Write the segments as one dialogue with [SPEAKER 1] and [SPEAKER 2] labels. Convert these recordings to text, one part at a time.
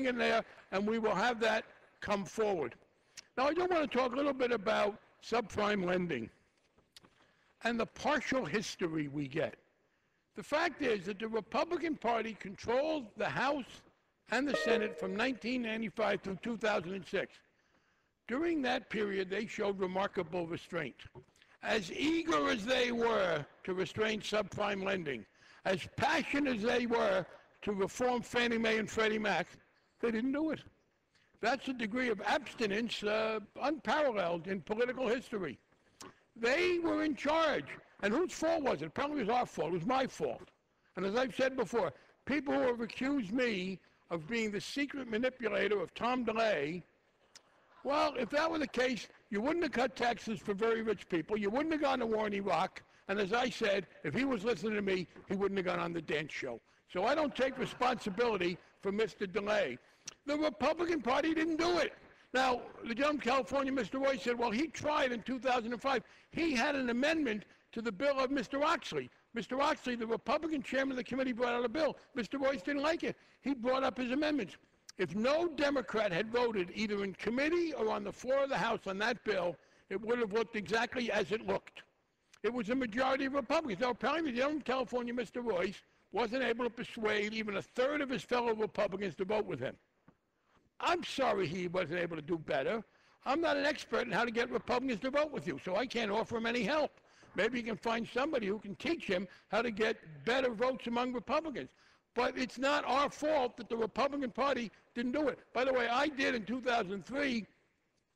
[SPEAKER 1] in there, and we will have that come forward. Now, I do want to talk a little bit about subprime lending and the partial history we get. The fact is that the Republican Party controlled the House and the Senate from 1995 through 2006. During that period, they showed remarkable restraint. As eager as they were to restrain subprime lending, as passionate as they were to reform Fannie Mae and Freddie Mac, they didn't do it. That's a degree of abstinence unparalleled in political history. They were in charge. And whose fault was it? Apparently it was our fault. It was my fault. And as I've said before, people who have accused me of being the secret manipulator of Tom DeLay, well, if that were the case, you wouldn't have cut taxes for very rich people. You wouldn't have gone to war in Iraq. And as I said, if he was listening to me, he wouldn't have gone on the dance show. So I don't take responsibility for Mr. DeLay. The Republican Party didn't do it. Now, the gentleman from California, Mr. Royce, said, well, he tried in 2005. He had an amendment to the bill of Mr. Oxley. Mr. Oxley, the Republican chairman of the committee, brought out a bill. Mr. Royce didn't like it. He brought up his amendments. If no Democrat had voted either in committee or on the floor of the House on that bill, it would have looked exactly as it looked. It was a majority of Republicans. Now, apparently, the gentleman from California, Mr. Royce, wasn't able to persuade even a third of his fellow Republicans to vote with him. I'm sorry he wasn't able to do better. I'm not an expert in how to get Republicans to vote with you, so I can't offer him any help. Maybe you can find somebody who can teach him how to get better votes among Republicans. But it's not our fault that the Republican Party didn't do it. By the way, I did in 2003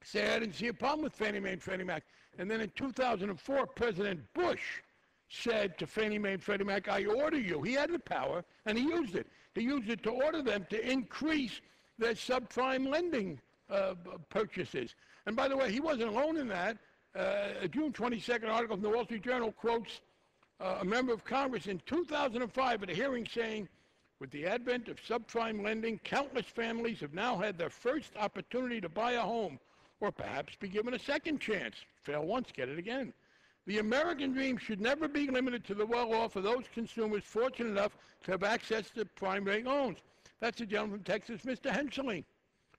[SPEAKER 1] say I didn't see a problem with Fannie Mae and Freddie Mac. And then in 2004, President Bush said to Fannie Mae and Freddie Mac, I order you. He had the power, and he used it. He used it to order them to increase their subprime lending purchases. And by the way, he wasn't alone in that. A June 22nd article from the Wall Street Journal quotes a member of Congress in 2005 at a hearing saying, with the advent of subprime lending, countless families have now had their first opportunity to buy a home or perhaps be given a second chance. Fail once, get it again. The American dream should never be limited to the well-off or those consumers fortunate enough to have access to prime rate loans. That's a gentleman from Texas, Mr. Henseling.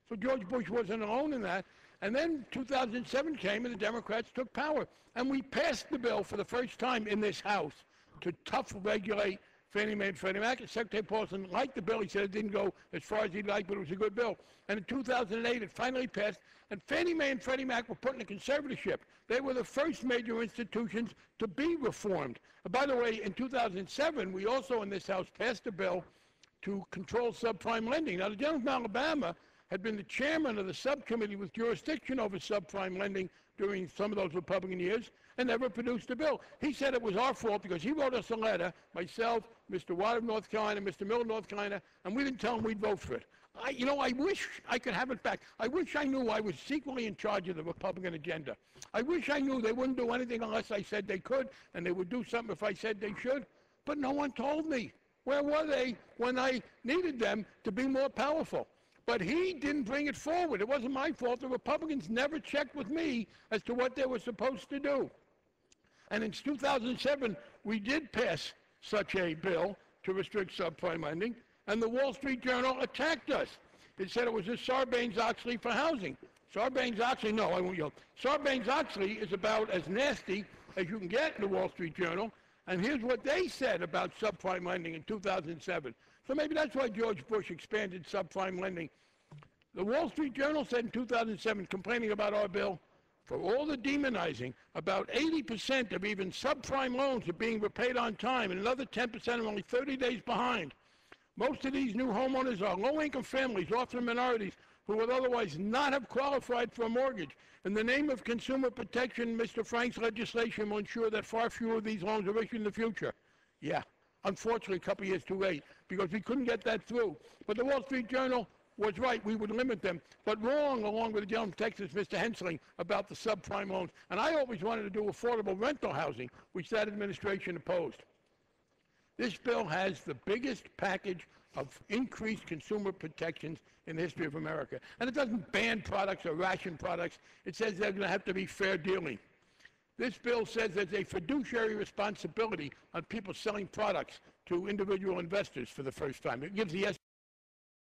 [SPEAKER 1] So George Bush wasn't alone in that. And then 2007 came and the Democrats took power. And we passed the bill for the first time in this House to tough regulate Fannie Mae and Freddie Mac. And Secretary Paulson liked the bill. He said it didn't go as far as he'd like, but it was a good bill. And in 2008, it finally passed. And Fannie Mae and Freddie Mac were put in a conservatorship. They were the first major institutions to be reformed. And by the way, in 2007, we also in this House passed a bill to control subprime lending. Now, the gentleman from Alabama had been the chairman of the subcommittee with jurisdiction over subprime lending during some of those Republican years and never produced a bill. He said it was our fault because he wrote us a letter, myself, Mr. Watt of North Carolina, Mr. Miller of North Carolina, and we didn't tell him we'd vote for it. I wish I could have it back. I wish I knew I was secretly in charge of the Republican agenda. I wish I knew they wouldn't do anything unless I said they could, and they would do something if I said they should. But no one told me. Where were they when I needed them to be more powerful? But he didn't bring it forward. It wasn't my fault. The Republicans never checked with me as to what they were supposed to do. And in 2007, we did pass such a bill to restrict subprime lending, and the Wall Street Journal attacked us. It said it was a Sarbanes-Oxley for housing. Sarbanes-Oxley, no, I won't yell. Sarbanes-Oxley is about as nasty as you can get in the Wall Street Journal, and here's what they said about subprime lending in 2007. So maybe that's why George Bush expanded subprime lending. The Wall Street Journal said in 2007, complaining about our bill, for all the demonizing, about 80% of even subprime loans are being repaid on time, and another 10% are only 30 days behind. Most of these new homeowners are low-income families, often minorities, who would otherwise not have qualified for a mortgage. In the name of consumer protection, Mr. Frank's legislation will ensure that far fewer of these loans are issued in the future. Yeah, unfortunately, a couple years too late, because we couldn't get that through. But the Wall Street Journal was right, we would limit them, but wrong, along with the gentleman from Texas, Mr. Henseling, about the subprime loans. And I always wanted to do affordable rental housing, which that administration opposed. This bill has the biggest package of increased consumer protections in the history of America. And it doesn't ban products or ration products. It says there's going to have to be fair dealing. This bill says there's a fiduciary responsibility on people selling products to individual investors for the first time. It gives the